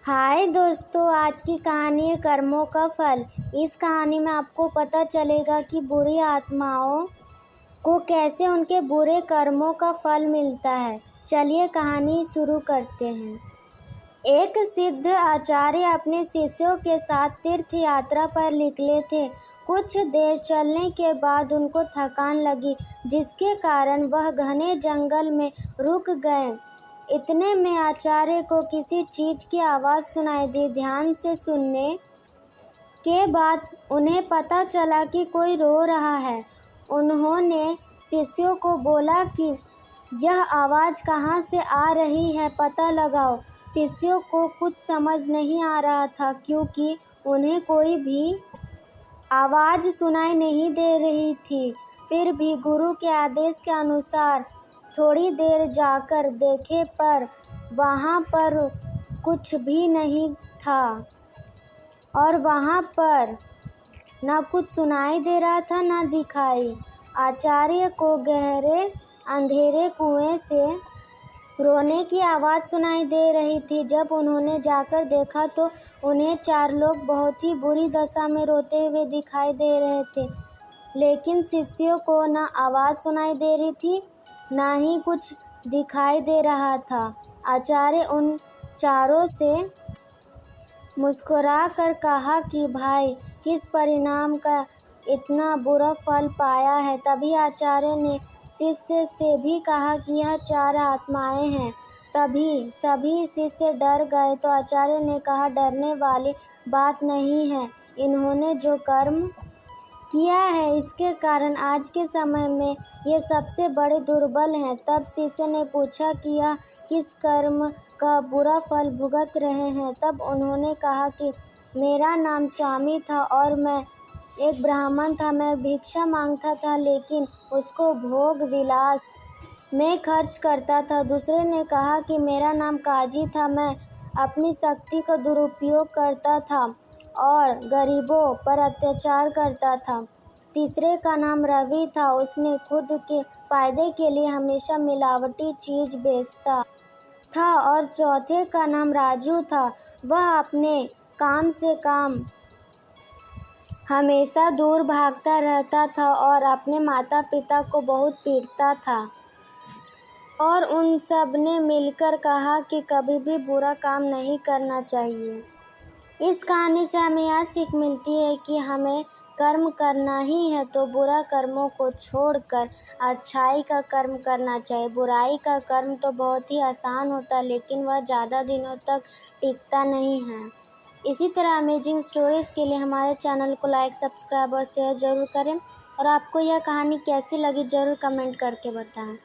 हाय दोस्तों, आज की कहानी है कर्मों का फल। इस कहानी में आपको पता चलेगा कि बुरी आत्माओं को कैसे उनके बुरे कर्मों का फल मिलता है। चलिए कहानी शुरू करते हैं। एक सिद्ध आचार्य अपने शिष्यों के साथ तीर्थ यात्रा पर निकले थे। कुछ देर चलने के बाद उनको थकान लगी, जिसके कारण वह घने जंगल में रुक गए। इतने में आचार्य को किसी चीज की आवाज़ सुनाई दी। ध्यान से सुनने के बाद उन्हें पता चला कि कोई रो रहा है। उन्होंने शिष्यों को बोला कि यह आवाज़ कहाँ से आ रही है, पता लगाओ। शिष्यों को कुछ समझ नहीं आ रहा था, क्योंकि उन्हें कोई भी आवाज़ सुनाई नहीं दे रही थी। फिर भी गुरु के आदेश के अनुसार थोड़ी देर जाकर देखे, पर वहाँ पर कुछ भी नहीं था और वहाँ पर न कुछ सुनाई दे रहा था न दिखाई। आचार्य को गहरे अंधेरे कुएं से रोने की आवाज़ सुनाई दे रही थी। जब उन्होंने जाकर देखा तो उन्हें 4 लोग बहुत ही बुरी दशा में रोते हुए दिखाई दे रहे थे, लेकिन शिष्यों को न आवाज़ सुनाई दे रही थी न ही कुछ दिखाई दे रहा था। आचार्य उन चारों से मुस्कुरा कर कहा कि भाई, किस परिणाम का इतना बुरा फल पाया है। तभी आचार्य ने शिष्य से भी कहा कि यह 4 आत्माएं हैं। तभी सभी शिष्य डर गए तो आचार्य ने कहा, डरने वाली बात नहीं है। इन्होंने जो कर्म किया है, इसके कारण आज के समय में ये सबसे बड़े दुर्बल हैं। तब शिष्य ने पूछा कि यह किस कर्म का बुरा फल भुगत रहे हैं। तब उन्होंने कहा कि मेरा नाम स्वामी था और मैं एक ब्राह्मण था। मैं भिक्षा मांगता था, लेकिन उसको भोग विलास में खर्च करता था। दूसरे ने कहा कि मेरा नाम काजी था। मैं अपनी शक्ति का दुरुपयोग करता था और गरीबों पर अत्याचार करता था। तीसरे का नाम रवि था। उसने खुद के फायदे के लिए हमेशा मिलावटी चीज बेचता था। और चौथे का नाम राजू था। वह अपने काम से काम हमेशा दूर भागता रहता था और अपने माता पिता को बहुत पीटता था। और उन सब ने मिलकर कहा कि कभी भी बुरा काम नहीं करना चाहिए। इस कहानी से हमें यह सीख मिलती है कि हमें कर्म करना ही है तो बुरा कर्मों को छोड़कर अच्छाई का कर्म करना चाहिए। बुराई का कर्म तो बहुत ही आसान होता है, लेकिन वह ज़्यादा दिनों तक टिकता नहीं है। इसी तरह अमेजिंग स्टोरीज़ के लिए हमारे चैनल को लाइक, सब्सक्राइब और शेयर ज़रूर करें। और आपको यह कहानी कैसी लगी ज़रूर कमेंट करके बताएं।